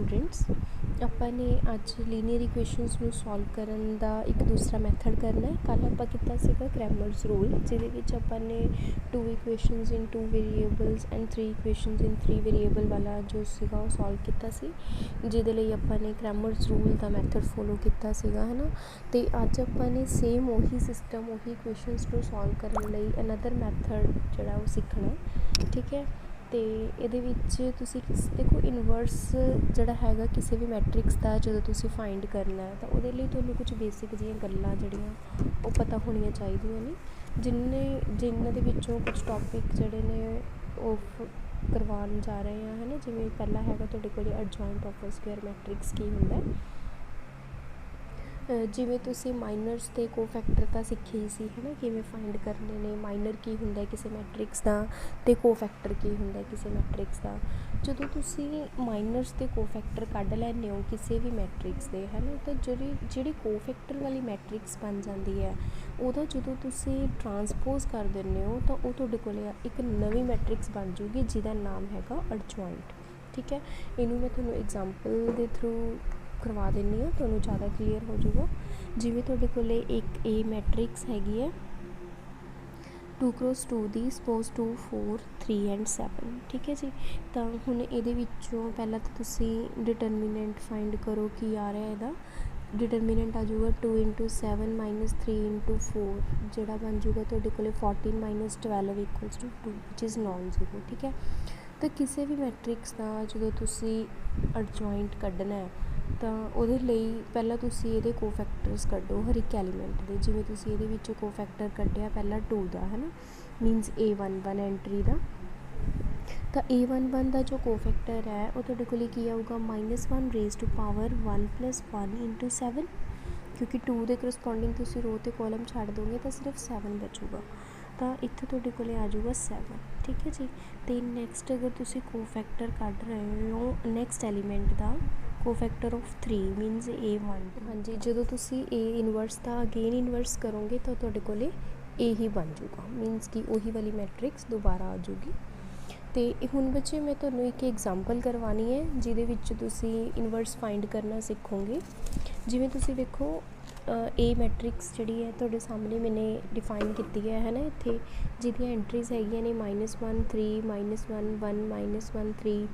Students, ਆਪਾਂ ਨੇ ਅੱਜ ਲੀਨੀਅਰ ਇਕੁਏਸ਼ਨਸ ਨੂੰ ਸੋਲਵ ਕਰਨ ਦਾ ਇੱਕ ਦੂਸਰਾ ਮੈਥਡ ਕਰਨਾ ਹੈ। ਕੱਲ੍ਹ ਆਪਾਂ ਕੀਤਾ ਸੀਗਾ ਕ੍ਰੈਮਰਸ ਰੂਲ, ਜਿਹਦੇ ਵਿੱਚ ਆਪਾਂ ਨੇ 2 equations in 2 variables and 3 equations in 3 variable ਵਾਲਾ ਜੋ ਸੀਗਾ ਉਹ ਸੋਲਵ ਕੀਤਾ ਸੀ, ਜਿਹਦੇ ਲਈ ਆਪਾਂ ਨੇ ਕ੍ਰੈਮਰਸ ਰੂਲ ਦਾ ਮੈਥਡ ਫੋਲੋ ਕੀਤਾ ਸੀਗਾ, ਹੈ ਨਾ। ਅਤੇ ਅੱਜ ਆਪਾਂ ਨੇ ਸੇਮ ਉਹੀ ਸਿਸਟਮ, ਉਹੀ ਇਕੁਏਸ਼ਨਸ ਨੂੰ ਸੋਲਵ ਕਰਨ ਲਈ ਅਨਦਰ ਮੈਥਡ ਜਿਹੜਾ ਉਹ ਸਿੱਖਣਾ, ਠੀਕ ਹੈ। ਅਤੇ ਇਹਦੇ ਵਿੱਚ ਤੁਸੀਂ ਦੇਖੋ ਇਨਵਰਸ ਜਿਹੜਾ ਹੈਗਾ ਕਿਸੇ ਵੀ ਮੈਟਰਿਕਸ ਦਾ ਜਦੋਂ ਤੁਸੀਂ ਫਾਈਂਡ ਕਰਨਾ ਹੈ ਤਾਂ ਉਹਦੇ ਲਈ ਤੁਹਾਨੂੰ ਕੁਝ ਬੇਸਿਕ ਜਿਹੀਆਂ ਗੱਲਾਂ ਜਿਹੜੀਆਂ ਉਹ ਪਤਾ ਹੋਣੀਆਂ ਚਾਹੀਦੀਆਂ ਨੇ, ਜਿਨ੍ਹਾਂ ਦੇ ਵਿੱਚੋਂ ਕੁਝ ਟੋਪਿਕ ਜਿਹੜੇ ਨੇ ਉਹ ਕਰਵਾਉਣ ਜਾ ਰਹੇ ਹਾਂ, ਹੈ ਨਾ। ਜਿਵੇਂ ਪਹਿਲਾ ਹੈਗਾ ਤੁਹਾਡੇ ਕੋਲ ਐਡਜੁਆਇੰਟ ਆਫ ਅ ਸਕੁਏਅਰ ਮੈਟਰਿਕਸ ਕੀ ਹੁੰਦਾ। ਜਿਵੇਂ ਤੁਸੀਂ ਮਾਈਨਰਸ ਅਤੇ ਕੋਫੈਕਟਰ ਤਾਂ ਸਿੱਖੇ ਹੀ ਸੀ, ਹੈ ਨਾ, ਕਿਵੇਂ ਫਾਈਂਡ ਕਰਨੇ ਨੇ। ਮਾਈਨਰ ਕੀ ਹੁੰਦਾ ਕਿਸੇ ਮੈਟਰਿਕਸ ਦਾ ਅਤੇ ਕੋਫੈਕਟਰ ਕੀ ਹੁੰਦਾ ਕਿਸੇ ਮੈਟਰਿਕਸ ਦਾ। ਜਦੋਂ ਤੁਸੀਂ ਮਾਈਨਰਸ ਅਤੇ ਕੋਫੈਕਟਰ ਕੱਢ ਲੈਂਦੇ ਹੋ ਕਿਸੇ ਵੀ ਮੈਟਰਿਕਸ ਦੇ, ਹੈ ਨਾ, ਤਾਂ ਜਿਹੜੀ ਕੋਫੈਕਟਰ ਵਾਲੀ ਮੈਟਰਿਕਸ ਬਣ ਜਾਂਦੀ ਹੈ ਉਹਦਾ ਜਦੋਂ ਤੁਸੀਂ ਟਰਾਂਸਪੋਜ਼ ਕਰ ਦਿੰਦੇ ਹੋ ਤਾਂ ਉਹ ਤੁਹਾਡੇ ਕੋਲ ਇੱਕ ਨਵੀਂ ਮੈਟਰਿਕਸ ਬਣ ਜੂਗੀ ਜਿਹਦਾ ਨਾਮ ਹੈਗਾ ਐਡਜੁਆਇੰਟ, ਠੀਕ ਹੈ। ਇਹਨੂੰ ਮੈਂ ਤੁਹਾਨੂੰ ਐਗਜ਼ਾਮਪਲ ਦੇ ਥਰੂ ਕਰਵਾ ਦਿੰਦੀ ਹਾਂ, ਤੁਹਾਨੂੰ ਜ਼ਿਆਦਾ ਕਲੀਅਰ ਹੋ ਜਾਊਗਾ। ਜਿਵੇਂ ਤੁਹਾਡੇ ਕੋਲ ਇੱਕ ਏ ਮੈਟਰਿਕਸ ਹੈਗੀ ਹੈ 2x2 ਦੀ, ਸਪੋਜ਼ 2 4 3 ਐਂਡ 7, ਠੀਕ ਹੈ ਜੀ। ਤਾਂ ਹੁਣ ਇਹਦੇ ਵਿੱਚੋਂ ਪਹਿਲਾਂ ਤਾਂ ਤੁਸੀਂ ਡਿਟਰਮੀਨੈਂਟ ਫਾਈਂਡ ਕਰੋ ਕੀ ਆ ਰਿਹਾ ਇਹਦਾ। ਡਿਟਰਮੀਨੈਂਟ ਆ ਜਾਊਗਾ 2 × 7 - 3 × 4, ਜਿਹੜਾ ਬਣ ਜਾਊਗਾ ਤੁਹਾਡੇ ਕੋਲ 14 - 12 = 2 ਵਿਚ ਇਜ਼ ਨੋਨ ਜ਼ੀਰੋ, ਠੀਕ ਹੈ। ਤਾਂ ਕਿਸੇ ਵੀ ਮੈਟਰਿਕਸ ਦਾ ਜਦੋਂ ਤੁਸੀਂ ਐਡਜੁਆਇੰਟ ਕੱਢਣਾ ਤਾਂ ਉਹਦੇ ਲਈ ਪਹਿਲਾਂ ਤੁਸੀਂ ਇਹਦੇ ਕੋਫੈਕਟਰਸ ਕੱਢੋ ਹਰ ਇੱਕ ਐਲੀਮੈਂਟ ਦੇ। ਜਿਵੇਂ ਤੁਸੀਂ ਇਹਦੇ ਵਿੱਚੋਂ ਕੋਫੈਕਟਰ ਕੱਢਿਆ ਪਹਿਲਾਂ 2 ਦਾ, ਹੈ ਨਾ, ਮੀਨਸ A11 ਐਂਟਰੀ ਦਾ। ਤਾਂ A11 ਦਾ ਜੋ ਕੋਫੈਕਟਰ ਹੈ ਉਹ ਤੁਹਾਡੇ ਕੋਲ ਕੀ ਆਊਗਾ -1 × 1 + 1 × 7, ਕਿਉਂਕਿ 2 ਦੇ ਕਰਸਪੋਂਡਿੰਗ ਤੁਸੀਂ ਰੋ ਅਤੇ ਕੋਲਮ ਛੱਡ ਦੋਗੇ ਤਾਂ ਸਿਰਫ 7 ਬਚੂਗਾ। ਤਾਂ ਇੱਥੇ ਤੁਹਾਡੇ ਕੋਲ ਆ ਜਾਊਗਾ 7, ਠੀਕ ਹੈ ਜੀ। ਅਤੇ ਨੈਕਸਟ ਅਗਰ ਤੁਸੀਂ ਕੋਫੈਕਟਰ ਕੱਢ ਰਹੇ ਹੋ ਨੈਕਸਟ ਐਲੀਮੈਂਟ ਦਾ ਕੋਫੈਕਟਰ ਆਫ 3 ਮੀਨਸ A1, ਹਾਂਜੀ, ਜਦੋਂ ਤੁਸੀਂ A ਇਨਵਰਸ ਦਾ ਅਗੇਨ ਇਨਵਰਸ ਕਰੋਗੇ ਤਾਂ ਤੁਹਾਡੇ ਕੋਲ A ਹੀ ਬਣ ਜੂਗਾ, ਮੀਨਸ ਕਿ ਉਹੀ ਵਾਲੀ ਮੈਟਰਿਕਸ ਦੁਬਾਰਾ ਆ ਜੂਗੀ। ਅਤੇ ਹੁਣ ਬੱਚੇ ਮੈਂ ਤੁਹਾਨੂੰ ਇੱਕ ਐਗਜ਼ਾਮਪਲ ਕਰਵਾਉਣੀ ਹੈ ਜਿਹਦੇ ਵਿੱਚ ਤੁਸੀਂ ਇਨਵਰਸ ਫਾਈਂਡ ਕਰਨਾ ਸਿੱਖੋਗੇ। ਜਿਵੇਂ ਤੁਸੀਂ ਵੇਖੋ A ਮੈਟਰਿਕਸ ਜਿਹੜੀ ਹੈ ਤੁਹਾਡੇ ਸਾਹਮਣੇ ਮੈਨੇ ਡਿਫਾਈਨ ਕੀਤੀ ਹੈ ਨਾ ਇੱਥੇ, ਜਿਹਦੀਆਂ ਐਂਟਰੀਜ਼ ਹੈਗੀਆਂ ਨੇ -1 3 - 1 1 -1 3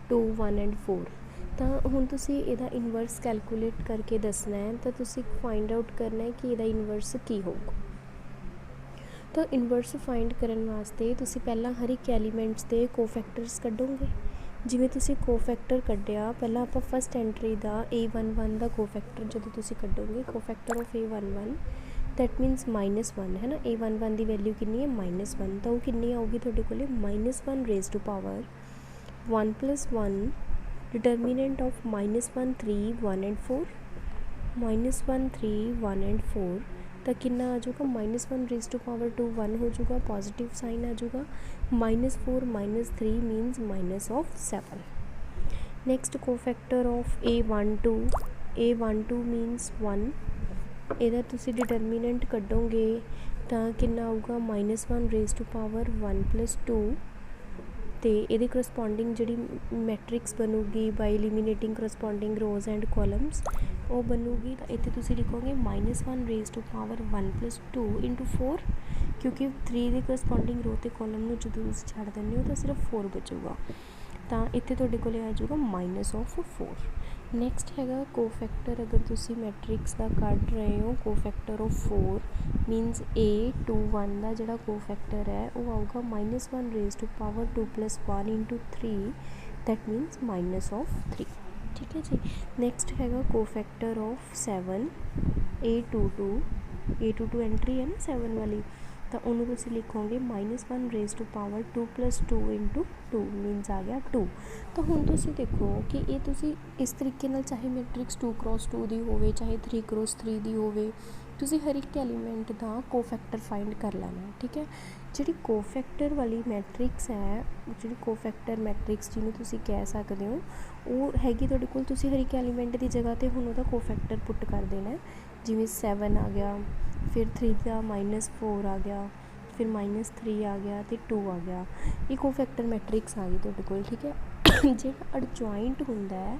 2 1 ਐਂਡ 4। ਤਾਂ ਹੁਣ ਤੁਸੀਂ ਇਹਦਾ ਇਨਵਰਸ ਕੈਲਕੂਲੇਟ ਕਰਕੇ ਦੱਸਣਾ ਹੈ, ਤਾਂ ਤੁਸੀਂ ਫਾਈਂਡ ਆਊਟ ਕਰਨਾ ਹੈ ਕਿ ਇਹਦਾ ਇਨਵਰਸ ਕੀ ਹੋਊਗਾ। ਤਾਂ ਇਨਵਰਸ ਫਾਈਂਡ ਕਰਨ ਵਾਸਤੇ ਤੁਸੀਂ ਪਹਿਲਾਂ ਹਰ ਇੱਕ ਐਲੀਮੈਂਟਸ ਦੇ ਕੋਫੈਕਟਰਸ ਕੱਢੋਗੇ। ਜਿਵੇਂ ਤੁਸੀਂ ਕੋਫੈਕਟਰ ਕੱਢਿਆ, ਪਹਿਲਾਂ ਆਪਾਂ ਫਸਟ ਐਂਟਰੀ ਦਾ A11 ਦਾ ਕੋਫੈਕਟਰ ਜਦੋਂ ਤੁਸੀਂ ਕੱਢੋਗੇ, ਕੋਫੈਕਟਰ ਆਫ A11 ਦੈਟ ਮੀਨਸ -1, ਹੈ ਨਾ। A11 ਦੀ ਵੈਲਿਊ ਕਿੰਨੀ ਹੈ -1, ਤਾਂ ਉਹ ਕਿੰਨੀ ਆਊਗੀ ਤੁਹਾਡੇ ਕੋਲ -1 × 1 + 1 डिटर्मिनेंट ऑफ -1 3 1 एंड 4 -1 3 1 एंड 4 ਤਾਂ ਕਿੰਨਾ ਆ ਜਾਊਗਾ -1 × 2 1 ਹੋ ਜਾਊਗਾ, ਪੋਜ਼ੀਟਿਵ ਸਾਈਨ ਆ ਜਾਊਗਾ। -4 - 3 means -7। Next cofactor of A12 means 1, ਇਹਦਾ ਤੁਸੀਂ ਡਿਟਰਮੀਨੈਂਟ ਕੱਢੋਗੇ ਤਾਂ ਕਿੰਨਾ ਆਊਗਾ -1 × 1 + 2, ਅਤੇ ਇਹਦੇ ਕਰਸਪੋਂਡਿੰਗ ਜਿਹੜੀ ਮੈਟਰਿਕਸ ਬਣੂਗੀ ਬਾਈ ਐਲੀਮੀਨੇਟਿੰਗ ਕਰਸਪੋਂਡਿੰਗ ਰੋਜ਼ ਐਂਡ ਕੋਲਮਸ ਉਹ ਬਣੂਗੀ। ਤਾਂ ਇੱਥੇ ਤੁਸੀਂ ਲਿਖੋਗੇ -1 × 1 + 2 × 4, ਕਿਉਂਕਿ 3 ਦੇ ਕਰਸਪੋਂਡਿੰਗ ਰੋ ਅਤੇ ਕੋਲਮ ਨੂੰ ਜਦੋਂ ਤੁਸੀਂ ਛੱਡ ਦਿੰਦੇ ਹੋ ਤਾਂ ਸਿਰਫ 4 ਬਚੂਗਾ। ਤਾਂ ਇੱਥੇ ਤੁਹਾਡੇ ਕੋਲ ਆ ਜਾਊਗਾ -4। ਨੈਕਸਟ ਹੈਗਾ ਕੋਫੈਕਟਰ, ਅਗਰ ਤੁਸੀਂ ਮੈਟਰਿਕਸ ਦਾ ਕੱਢ ਰਹੇ ਹੋ ਕੋਫੈਕਟਰ ਆਫ 4 ਮੀਨਸ A21 ਦਾ ਜਿਹੜਾ ਕੋਫੈਕਟਰ ਹੈ ਉਹ ਆਊਗਾ -1 × 2 + 1 × 3 ਦੈਟ ਮੀਨਸ -3, ਠੀਕ ਹੈ ਜੀ। ਨੈਕਸਟ ਹੈਗਾ ਕੋਫੈਕਟਰ ਆਫ 7 A22 ਐਂਟਰੀ ਹੈ ਨਾ 7 ਵਾਲੀ, ਤਾਂ ਉਹਨੂੰ ਤੁਸੀਂ ਲਿਖੋਗੇ -1 × 2 + 2 × 2 ਮੀਨਸ ਆ ਗਿਆ 2। ਤਾਂ ਹੁਣ ਤੁਸੀਂ ਦੇਖੋ ਕਿ ਇਹ ਤੁਸੀਂ ਇਸ ਤਰੀਕੇ ਨਾਲ ਚਾਹੇ ਮੈਟਰਿਕਸ 2x2 ਦੀ ਹੋਵੇ ਚਾਹੇ 3x3 ਦੀ ਹੋਵੇ, ਤੁਸੀਂ ਹਰ ਇੱਕ ਐਲੀਮੈਂਟ ਦਾ ਕੋਫੈਕਟਰ ਫਾਈਂਡ ਕਰ ਲੈਣਾ, ਠੀਕ ਹੈ। ਜਿਹੜੀ ਕੋਫੈਕਟਰ ਵਾਲੀ ਮੈਟਰਿਕਸ ਹੈ, ਜਿਹੜੀ ਕੋਫੈਕਟਰ ਮੈਟਰਿਕਸ ਜਿਹਨੂੰ ਤੁਸੀਂ ਕਹਿ ਸਕਦੇ ਹੋ, ਉਹ ਹੈਗੀ ਤੁਹਾਡੇ ਕੋਲ, ਤੁਸੀਂ ਹਰ ਇੱਕ ਐਲੀਮੈਂਟ ਦੀ ਜਗ੍ਹਾ 'ਤੇ ਹੁਣ ਉਹਦਾ ਕੋਫੈਕਟਰ ਪੁੱਟ ਕਰ ਦੇਣਾ। ਜਿਵੇਂ 7 ਆ ਗਿਆ, ਫਿਰ 3 ਦਾ -4 ਆ ਗਿਆ, ਫਿਰ -3 ਆ ਗਿਆ ਅਤੇ 2 ਆ ਗਿਆ। ਇਹ ਕੋਫੈਕਟਰ ਮੈਟਰਿਕਸ ਆ ਗਈ ਤੁਹਾਡੇ ਕੋਲ, ਠੀਕ ਹੈ। ਜਿਹੜਾ ਅਡਜੁਆਇੰਟ ਹੁੰਦਾ ਹੈ,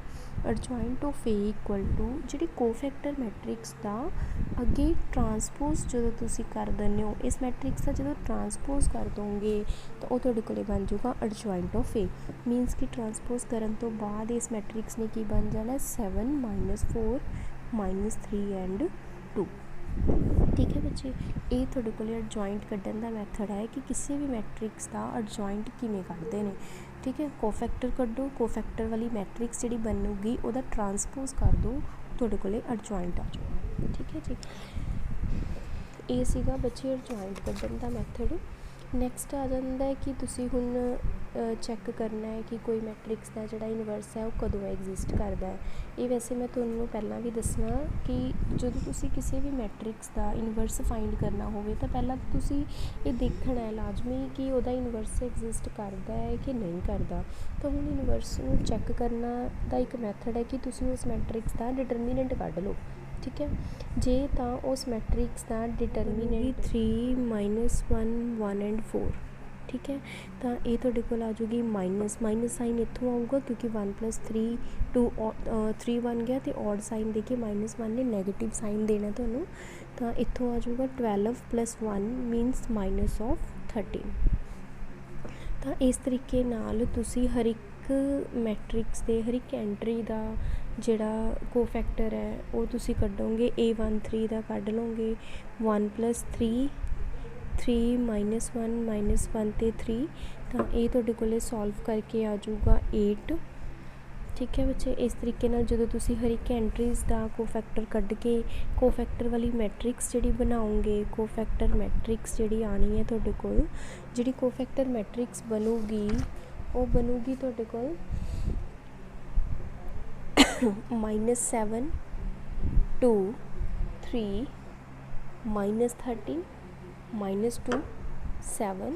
ਅਡਜੁਆਇੰਟ ਆਫ ਏ ਇਕੁਅਲ ਟੂ ਜਿਹੜੀ ਕੋਫੈਕਟਰ ਮੈਟ੍ਰਿਕਸ ਦਾ ਅੱਗੇ ਟਰਾਂਸਪੋਜ਼ ਜਦੋਂ ਤੁਸੀਂ ਕਰ ਦਿੰਦੇ ਹੋ, ਇਸ ਮੈਟ੍ਰਿਕਸ ਦਾ ਜਦੋਂ ਟਰਾਂਸਪੋਜ਼ ਕਰ ਦੋਗੇ ਤਾਂ ਉਹ ਤੁਹਾਡੇ ਕੋਲ ਬਣ ਜਾਊਗਾ ਅਡਜੁਆਇੰਟ ਆਫ ਏ। ਮੀਨਸ ਕਿ ਟਰਾਂਸਪੋਜ਼ ਕਰਨ ਤੋਂ ਬਾਅਦ ਇਸ ਮੈਟ੍ਰਿਕਸ ਨੇ ਕੀ ਬਣ ਜਾਣਾ 7 -4 -3 ਐਂਡ 2। ਠੀਕ ਹੈ ਬੱਚੇ, ਇਹ ਤੁਹਾਡੇ ਕੋਲ ਅਡਜੁਆਇੰਟ ਕੱਢਣ ਦਾ ਮੈਥਡ ਹੈ ਕਿ ਕਿਸੇ ਵੀ ਮੈਟ੍ਰਿਕਸ ਦਾ ਅਡਜੁਆਇੰਟ ਕਿਵੇਂ ਕੱਢਦੇ ਨੇ। ਠੀਕ ਹੈ, ਕੋਫੈਕਟਰ ਕੱਢੋ, ਕੋਫੈਕਟਰ ਵਾਲੀ ਮੈਟ੍ਰਿਕਸ ਜਿਹੜੀ ਬਣੂਗੀ ਉਹਦਾ ਟਰਾਂਸਪੋਜ਼ ਕਰ ਦਿਓ, ਤੁਹਾਡੇ ਕੋਲ ਅਡਜੁਆਇੰਟ ਆ ਜਾਊਗਾ। ਠੀਕ ਹੈ ਜੀ, ਇਹ ਸੀਗਾ ਬੱਚੇ ਅਡਜੁਆਇੰਟ ਕੱਢਣ ਦਾ ਮੈਥਡ। ਨੈਕਸਟ ਆ ਜਾਂਦਾ ਹੈ ਕਿ ਤੁਸੀਂ ਹੁਣ ਚੈੱਕ ਕਰਨਾ ਹੈ ਕਿ ਕੋਈ ਮੈਟ੍ਰਿਕਸ ਦਾ ਜਿਹੜਾ ਇਨਵਰਸ ਹੈ ਉਹ ਕਦੋਂ ਐਗਜ਼ਿਸਟ ਕਰਦਾ ਹੈ। ਇਹ ਵੈਸੇ ਮੈਂ ਤੁਹਾਨੂੰ ਪਹਿਲਾਂ ਵੀ ਦੱਸਣਾ ਕਿ ਜਦੋਂ ਤੁਸੀਂ ਕਿਸੇ ਵੀ ਮੈਟ੍ਰਿਕਸ ਦਾ ਇਨਵਰਸ ਫਾਈਂਡ ਕਰਨਾ ਹੋਵੇ ਤਾਂ ਪਹਿਲਾਂ ਤੁਸੀਂ ਇਹ ਦੇਖਣਾ ਹੈ ਲਾਜ਼ਮੀ ਕਿ ਉਹਦਾ ਇਨਵਰਸ ਐਗਜ਼ਿਸਟ ਕਰਦਾ ਹੈ ਕਿ ਨਹੀਂ ਕਰਦਾ। ਤਾਂ ਹੁਣ ਇਨਵਰਸ ਨੂੰ ਚੈੱਕ ਕਰਨਾ ਦਾ ਇੱਕ ਮੈਥਡ ਹੈ ਕਿ ਤੁਸੀਂ ਉਸ ਮੈਟ੍ਰਿਕਸ ਦਾ ਡਿਟਰਮੀਨੈਂਟ ਕੱਢ ਲਓ। ਠੀਕ ਹੈ, ਜੇ ਤਾਂ ਉਸ ਮੈਟ੍ਰਿਕਸ ਦਾ ਡਿਟਰਮੀਨੈਂਟ 3 -1 1 ਐਂਡ 4। ਠੀਕ ਹੈ, ਤਾਂ ਇਹ ਤੁਹਾਡੇ ਕੋਲ ਆ ਜੂਗੀ ਮਾਈਨਸ ਸਾਈਨ ਇੱਥੋਂ ਆਊਗਾ ਕਿਉਂਕਿ 1 + 3 2 3 ਬਣ ਗਿਆ ਅਤੇ ਔਡ ਸਾਈਨ ਦੇ ਕੇ -1 ਨੇ ਨੈਗੇਟਿਵ ਸਾਈਨ ਦੇਣਾ ਤੁਹਾਨੂੰ, ਤਾਂ ਇੱਥੋਂ ਆ ਜੂਗਾ 12 + 1 ਮੀਨਸ -13। ਤਾਂ ਇਸ ਤਰੀਕੇ ਨਾਲ ਤੁਸੀਂ ਹਰ ਇੱਕ ਮੈਟ੍ਰਿਕਸ ਦੇ ਹਰ ਇੱਕ ਐਂਟਰੀ ਦਾ ਜਿਹੜਾ ਕੋਫੈਕਟਰ ਹੈ ਉਹ ਤੁਸੀਂ ਕੱਢੋਗੇ। A13 ਦਾ ਕੱਢ ਲਓਗੇ, 1 + 3 3 -1 -1 ਅਤੇ 3, ਤਾਂ ਇਹ ਤੁਹਾਡੇ ਕੋਲ ਸੋਲਵ ਕਰਕੇ ਆ ਜਾਊਗਾ 8। ਠੀਕ ਹੈ ਬੱਚੇ, ਇਸ ਤਰੀਕੇ ਨਾਲ ਜਦੋਂ ਤੁਸੀਂ ਹਰ ਇੱਕ ਐਂਟਰੀਜ਼ ਦਾ ਕੋਫੈਕਟਰ ਕੱਢ ਕੇ ਕੋਫੈਕਟਰ ਵਾਲੀ ਮੈਟ੍ਰਿਕਸ ਜਿਹੜੀ ਬਣਾਓਗੇ, ਕੋਫੈਕਟਰ ਮੈਟ੍ਰਿਕਸ ਜਿਹੜੀ ਆਉਣੀ ਹੈ ਤੁਹਾਡੇ ਕੋਲ, ਜਿਹੜੀ ਕੋਫੈਕਟਰ ਮੈਟ੍ਰਿਕਸ ਬਣੂਗੀ ਉਹ ਬਣੂਗੀ ਤੁਹਾਡੇ ਕੋਲ -7 2 3 -13 -2 7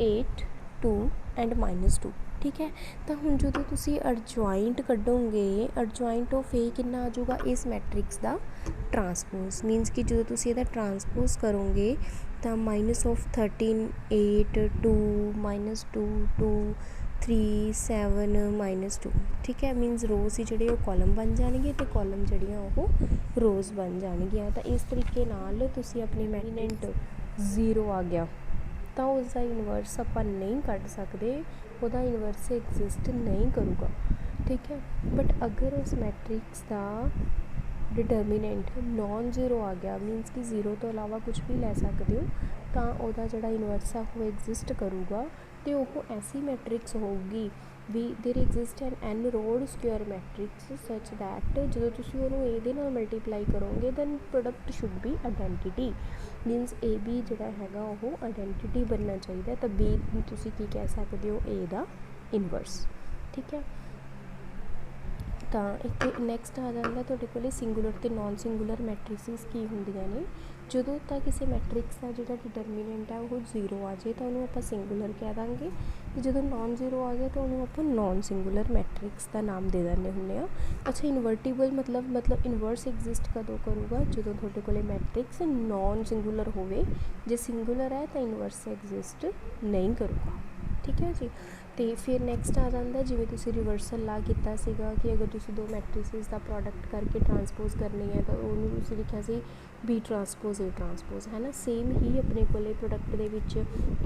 8 2 ਐਂਡ -2। ਠੀਕ ਹੈ, ਤਾਂ ਹੁਣ ਜਦੋਂ ਤੁਸੀਂ ਅਡਜੁਆਇੰਟ ਕੱਢੋਗੇ, ਅਡਜੁਆਇੰਟ ਆਫ ਏ ਕਿੰਨਾ ਆ ਜਾਊਗਾ ਇਸ ਮੈਟ੍ਰਿਕਸ ਦਾ ਟਰਾਂਸਪੋਜ਼। ਮੀਨਸ ਕਿ ਜਦੋਂ ਤੁਸੀਂ ਇਹਦਾ ਟਰਾਂਸਪੋਜ਼ ਕਰੋਗੇ ਤਾਂ -13 8 2 -2 2 3 7 -2। ਠੀਕ ਹੈ, ਮੀਨਸ ਰੋਜ਼ ਹੀ ਜਿਹੜੇ ਉਹ ਕਾਲਮ ਬਣ ਜਾਣਗੇ ਅਤੇ ਕਾਲਮ ਜਿਹੜੀਆਂ ਉਹ ਰੋਜ਼ ਬਣ ਜਾਣਗੀਆਂ। ਤਾਂ ਇਸ ਤਰੀਕੇ ਨਾਲ ਤੁਸੀਂ ਆਪਣੀ ਮੈਟ੍ਰਿਕਸ 0 ਆ ਗਿਆ ਤਾਂ ਉਸਦਾ ਇਨਵਰਸ ਆਪਾਂ ਨਹੀਂ ਕੱਢ ਸਕਦੇ, ਉਹਦਾ ਇਨਵਰਸ ਐਗਜ਼ਿਸਟ ਨਹੀਂ ਕਰੂਗਾ। ਠੀਕ ਹੈ, ਬਟ ਅਗਰ ਉਸ ਮੈਟ੍ਰਿਕਸ ਦਾ ਡਿਟਰਮੀਨੈਂਟ ਨੋਨ ਜ਼ੀਰੋ ਆ ਗਿਆ, ਮੀਨਸ ਕਿ 0 ਤੋਂ ਇਲਾਵਾ ਕੁਝ ਵੀ ਲੈ ਸਕਦੇ ਹੋ, ਤਾਂ ਉਹਦਾ ਜਿਹੜਾ ਇਨਵਰਸ ਆ ਉਹ ਐਗਜ਼ਿਸਟ ਕਰੂਗਾ ਅਤੇ ਉਹ ਐਸੀ ਮੈਟ੍ਰਿਕਸ ਹੋਊਗੀ ਵੀ there exist n rowed square matrix such that ਜਦੋਂ ਤੁਸੀਂ ਉਹਨੂੰ ਇਹਦੇ ਨਾਲ ਮਲਟੀਪਲਾਈ ਕਰੋਗੇ then product should be identity. Means A B ਜਿਹੜਾ ਹੈਗਾ ਉਹ ਆਈਡੈਂਟਿਟੀ ਬਣਨਾ ਚਾਹੀਦਾ, ਤਾਂ ਬੀ ਤੁਸੀਂ ਕੀ ਕਹਿ ਸਕਦੇ ਹੋ, ਏ ਦਾ ਇਨਵਰਸ। ਠੀਕ ਹੈ, ਤਾਂ ਇੱਥੇ ਨੈਕਸਟ ਆ ਜਾਂਦਾ ਤੁਹਾਡੇ ਕੋਲ ਸਿੰਗੂਲਰ ਅਤੇ ਨੋਨ ਸਿੰਗੂਲਰ ਮੈਟ੍ਰਿਸਿਸ ਕੀ ਹੁੰਦੀਆਂ ਨੇ। ਜਦੋਂ ਤਾਂ ਕਿਸੇ ਮੈਟ੍ਰਿਕਸ ਦਾ ਜਿਹੜਾ ਡਿਟਰਮੀਨੈਂਟ ਹੈ ਉਹ 0 ਆ ਜਾਏ ਤਾਂ ਉਹਨੂੰ ਆਪਾਂ ਸਿੰਗੂਲਰ ਕਹਿ ਦਾਂਗੇ, ਅਤੇ ਜਦੋਂ ਨੋਨ ਜ਼ੀਰੋ ਆ ਗਿਆ ਤਾਂ ਉਹਨੂੰ ਆਪਾਂ ਨੋਨ ਸਿੰਗੂਲਰ ਮੈਟ੍ਰਿਕਸ ਦਾ ਨਾਮ ਦੇ ਦਿੰਦੇ ਹੁੰਦੇ ਹਾਂ। ਅੱਛਾ, ਇਨਵਰਟੀਬਲ ਮਤਲਬ ਇਨਵਰਸ ਐਗਜ਼ਿਸਟ ਕਦੋਂ ਕਰੂਗਾ, ਜਦੋਂ ਤੁਹਾਡੇ ਕੋਲ ਮੈਟ੍ਰਿਕਸ ਨੋਨ ਸਿੰਗੂਲਰ ਹੋਵੇ। ਜੇ ਸਿੰਗੂਲਰ ਹੈ ਤਾਂ ਇਨਵਰਸ ਐਗਜ਼ਿਸਟ ਨਹੀਂ ਕਰੂਗਾ। ਠੀਕ ਹੈ ਜੀ, ਅਤੇ ਫਿਰ ਨੈਕਸਟ ਆ ਜਾਂਦਾ ਜਿਵੇਂ ਤੁਸੀਂ ਰਿਵਰਸਲ ਲਾ ਕੀਤਾ ਸੀਗਾ ਕਿ ਅਗਰ ਤੁਸੀਂ ਦੋ ਮੈਟ੍ਰਿਸਿਸ ਦਾ ਪ੍ਰੋਡਕਟ ਕਰਕੇ ਟਰਾਂਸਪੋਜ਼ ਕਰਨੀ ਹੈ ਤਾਂ ਉਹਨੂੰ ਤੁਸੀਂ ਲਿਖਿਆ ਸੀ B ਟਰਾਂਸਪੋਜ਼ A ਟਰਾਂਸਪੋਜ਼, ਹੈ ਨਾ। ਸੇਮ ਹੀ ਆਪਣੇ ਕੋਲ ਪ੍ਰੋਡਕਟ ਦੇ ਵਿੱਚ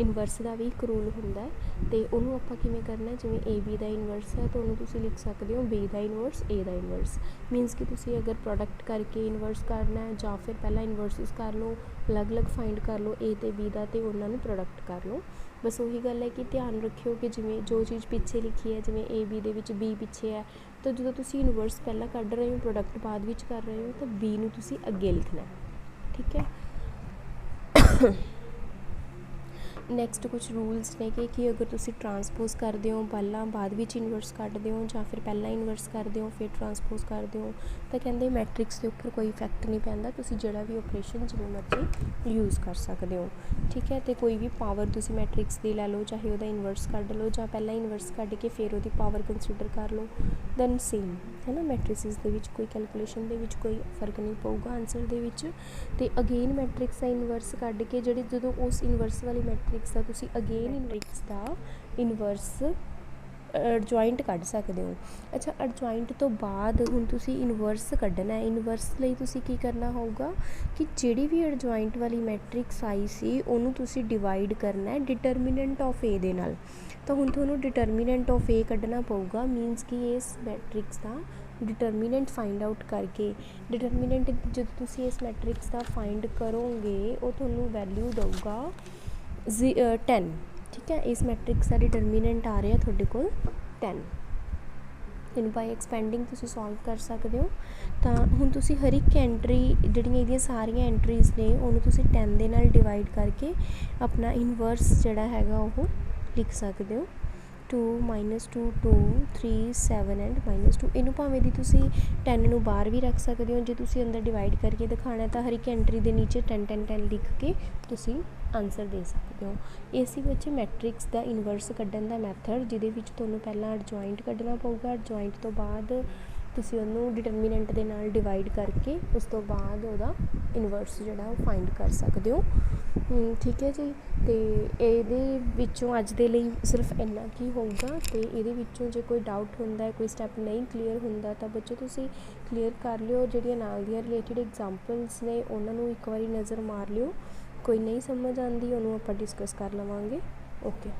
ਇਨਵਰਸ ਦਾ ਵੀ ਇੱਕ ਰੂਲ ਹੁੰਦਾ ਅਤੇ ਉਹਨੂੰ ਆਪਾਂ ਕਿਵੇਂ ਕਰਨਾ, ਜਿਵੇਂ AB ਦਾ ਇਨਵਰਸ ਹੈ ਤਾਂ ਉਹਨੂੰ ਤੁਸੀਂ ਲਿਖ ਸਕਦੇ ਹੋ B the inverse A the inverse. Means ਕਿ ਤੁਸੀਂ ਅਗਰ ਪ੍ਰੋਡਕਟ ਕਰਕੇ ਇਨਵਰਸ ਕਰਨਾ ਹੈ ਜਾਂ ਫਿਰ ਪਹਿਲਾਂ ਇਨਵਰਸਿਸ ਕਰ ਲਓ, ਅਲੱਗ-ਅਲੱਗ ਫਾਈਂਡ ਕਰ ਲਓ A ਅਤੇ B ਦਾ, ਅਤੇ ਉਹਨਾਂ ਨੂੰ ਪ੍ਰੋਡਕਟ ਕਰ ਲਓ। ਬਸ ਉਹੀ ਗੱਲ ਹੈ ਕਿ ਧਿਆਨ ਰੱਖਿਓ ਕਿ ਜਿਵੇਂ ਜੋ ਚੀਜ਼ ਪਿੱਛੇ ਲਿਖੀ ਹੈ, ਜਿਵੇਂ AB ਦੇ ਵਿੱਚ B ਪਿੱਛੇ ਹੈ, ਤਾਂ ਜਦੋਂ ਤੁਸੀਂ ਇਨਵਰਸ ਪਹਿਲਾਂ ਕੱਢ ਰਹੇ ਹੋ, ਪ੍ਰੋਡਕਟ ਬਾਅਦ ਵਿੱਚ ਕਰ ਰਹੇ ਹੋ, ਤਾਂ B ਨੂੰ ਤੁਸੀਂ ਅੱਗੇ ਲਿਖਣਾ। ਠੀਕ ਹੈ, ਨੈਕਸਟ ਕੁਛ ਰੂਲਸ ਨੇ ਕਿ ਅਗਰ ਤੁਸੀਂ ਟਰਾਂਸਪੋਜ਼ ਕਰਦੇ ਹੋ ਪਹਿਲਾਂ ਬਾਅਦ ਵਿੱਚ ਇਨਵਰਸ ਕੱਢਦੇ ਹੋ, ਜਾਂ ਫਿਰ ਪਹਿਲਾਂ ਇਨਵਰਸ ਕਰਦੇ ਹੋ ਫਿਰ ਟਰਾਂਸਪੋਜ਼ ਕਰਦੇ ਹੋ, ਤਾਂ ਕਹਿੰਦੇ ਮੈਟ੍ਰਿਕਸ ਦੇ ਉੱਪਰ ਕੋਈ ਇਫੈਕਟ ਨਹੀਂ ਪੈਂਦਾ, ਤੁਸੀਂ ਜਿਹੜਾ ਵੀ ਓਪਰੇਸ਼ਨ ਜਿਵੇਂ ਮਰਜ਼ੀ ਯੂਜ਼ ਕਰ ਸਕਦੇ ਹੋ। ਠੀਕ ਹੈ, ਅਤੇ ਕੋਈ ਵੀ ਪਾਵਰ ਤੁਸੀਂ ਮੈਟ੍ਰਿਕਸ ਦੀ ਲੈ ਲਓ, ਚਾਹੇ ਉਹਦਾ ਇਨਵਰਸ ਕੱਢ ਲਓ ਜਾਂ ਪਹਿਲਾਂ ਇਨਵਰਸ ਕੱਢ ਕੇ ਫਿਰ ਉਹਦੀ ਪਾਵਰ ਕੰਸੀਡਰ ਕਰ ਲਓ, ਦੈਨ ਸੇਮ ਹੈ ਨਾ। ਮੈਟ੍ਰਿਸਿਸ ਦੇ ਵਿੱਚ ਕੋਈ ਕੈਲਕੂਲੇਸ਼ਨ ਦੇ ਵਿੱਚ ਕੋਈ ਫਰਕ ਨਹੀਂ ਪਊਗਾ ਆਨਸਰ ਦੇ ਵਿੱਚ। ਅਤੇ ਅਗੇਨ ਮੈਟ੍ਰਿਕਸ ਦਾ ਇਨਵਰਸ ਕੱਢ ਕੇ ਜਿਹੜੇ ਜਦੋਂ ਉਸ ਇਨਵਰਸ ਵਾਲੀ ਮੈਟ੍ਰਿਕਸ ਦਾ ਤੁਸੀਂ ਅਗੇਨ ਮੈਟ੍ਰਿਕਸ ਦਾ ਇਨਵਰਸ ਐਡਜੁਆਇੰਟ ਕੱਢ ਸਕਦੇ ਹੋ। ਅੱਛਾ, ਐਡਜੁਆਇੰਟ ਤੋਂ ਬਾਅਦ ਹੁਣ ਤੁਸੀਂ ਇਨਵਰਸ ਕੱਢਣਾ। ਇਨਵਰਸ ਲਈ ਤੁਸੀਂ ਕੀ ਕਰਨਾ ਹੋਊਗਾ ਕਿ ਜਿਹੜੀ ਵੀ ਐਡਜੁਆਇੰਟ ਵਾਲੀ ਮੈਟ੍ਰਿਕਸ ਆਈ ਸੀ ਉਹਨੂੰ ਤੁਸੀਂ ਡਿਵਾਈਡ ਕਰਨਾ ਡਿਟਰਮੀਨੈਂਟ ਆਫ ਏ ਦੇ ਨਾਲ। ਤਾਂ ਹੁਣ ਤੁਹਾਨੂੰ ਡਿਟਰਮੀਨੈਂਟ ਆਫ ਏ ਕੱਢਣਾ ਪਊਗਾ, ਮੀਨਸ ਕਿ ਇਸ ਮੈਟ੍ਰਿਕਸ ਦਾ ਡਿਟਰਮੀਨੈਂਟ ਫਾਈਂਡ ਆਊਟ ਕਰਕੇ। ਡਿਟਰਮੀਨੈਂਟ ਜਦੋਂ ਤੁਸੀਂ ਇਸ ਮੈਟ੍ਰਿਕਸ ਦਾ ਫਾਈਂਡ ਕਰੋਗੇ ਉਹ ਤੁਹਾਨੂੰ ਵੈਲਿਊ ਦਊਗਾ 10। ਠੀਕ ਹੈ, ਇਸ ਮੈਟ੍ਰਿਕਸ ਦਾ ਡਿਟਰਮੀਨੈਂਟ ਆ ਰਿਹਾ ਤੁਹਾਡੇ ਕੋਲ 10। ਇਹਨੂੰ ਬਾਈ ਐਕਸਪੈਂਡਿੰਗ ਤੁਸੀਂ ਸੋਲਵ ਕਰ ਸਕਦੇ ਹੋ। ਤਾਂ ਹੁਣ ਤੁਸੀਂ ਹਰ ਇੱਕ ਐਂਟਰੀ ਜਿਹੜੀਆਂ ਇਹਦੀਆਂ ਸਾਰੀਆਂ ਐਂਟਰੀਜ਼ ਨੇ ਉਹਨੂੰ ਤੁਸੀਂ 10 ਦੇ ਨਾਲ ਡਿਵਾਈਡ ਕਰਕੇ ਆਪਣਾ ਇਨਵਰਸ ਜਿਹੜਾ ਹੈਗਾ ਉਹ ਲਿਖ ਸਕਦੇ ਹੋ। 2 -2 2 3 7 ਐਂਡ -2। ਇਹਨੂੰ ਭਾਵੇਂ ਦੀ ਤੁਸੀਂ 10 ਨੂੰ ਬਾਹਰ ਵੀ ਰੱਖ ਸਕਦੇ ਹੋ। ਜੇ ਤੁਸੀਂ ਅੰਦਰ ਡਿਵਾਈਡ ਕਰਕੇ ਦਿਖਾਉਣਾ ਤਾਂ ਹਰ ਇੱਕ ਐਂਟਰੀ ਦੇ ਨੀਚੇ 10 10 10 ਲਿਖ ਕੇ ਤੁਸੀਂ ਆਨਸਰ ਦੇ ਸਕਦੇ ਹੋ। ਇਹ ਸੀ ਬੱਚੇ ਮੈਟ੍ਰਿਕਸ ਦਾ ਇਨਵਰਸ ਕੱਢਣ ਦਾ ਮੈਥਡ, ਜਿਹਦੇ ਵਿੱਚ ਤੁਹਾਨੂੰ ਪਹਿਲਾਂ ਐਡਜੁਆਇੰਟ ਕੱਢਣਾ ਪਊਗਾ। ਐਡਜੁਆਇੰਟ ਤੋਂ ਬਾਅਦ ਤੁਸੀਂ ਉਹਨੂੰ ਡਿਟਰਮੀਨੈਂਟ ਦੇ ਨਾਲ ਡਿਵਾਈਡ ਕਰਕੇ ਉਸ ਤੋਂ ਬਾਅਦ ਉਹਦਾ ਇਨਵਰਸ ਜਿਹੜਾ ਉਹ ਫਾਈਂਡ ਕਰ ਸਕਦੇ ਹੋ। ਠੀਕ ਹੈ ਜੀ। ਅਤੇ ਇਹਦੇ ਵਿੱਚੋਂ ਅੱਜ ਦੇ ਲਈ ਸਿਰਫ ਇੰਨਾ ਕੀ ਹੋਊਗਾ। ਅਤੇ ਇਹਦੇ ਵਿੱਚੋਂ ਜੇ ਕੋਈ ਡਾਊਟ ਹੁੰਦਾ, ਕੋਈ ਸਟੈਪ ਨਹੀਂ ਕਲੀਅਰ ਹੁੰਦਾ ਤਾਂ ਬੱਚੇ ਤੁਸੀਂ ਕਲੀਅਰ ਕਰ ਲਿਓ। ਜਿਹੜੀਆਂ ਨਾਲ ਦੀਆਂ ਰਿਲੇਟਿਡ ਐਗਜ਼ਾਮਪਲਸ ਨੇ ਉਹਨਾਂ ਨੂੰ ਇੱਕ ਵਾਰੀ ਨਜ਼ਰ ਮਾਰ ਲਿਓ। ਕੋਈ ਨਹੀਂ ਸਮਝ ਆਉਂਦੀ ਉਹਨੂੰ ਆਪਾਂ ਡਿਸਕਸ ਕਰ ਲਵਾਂਗੇ। ਓਕੇ।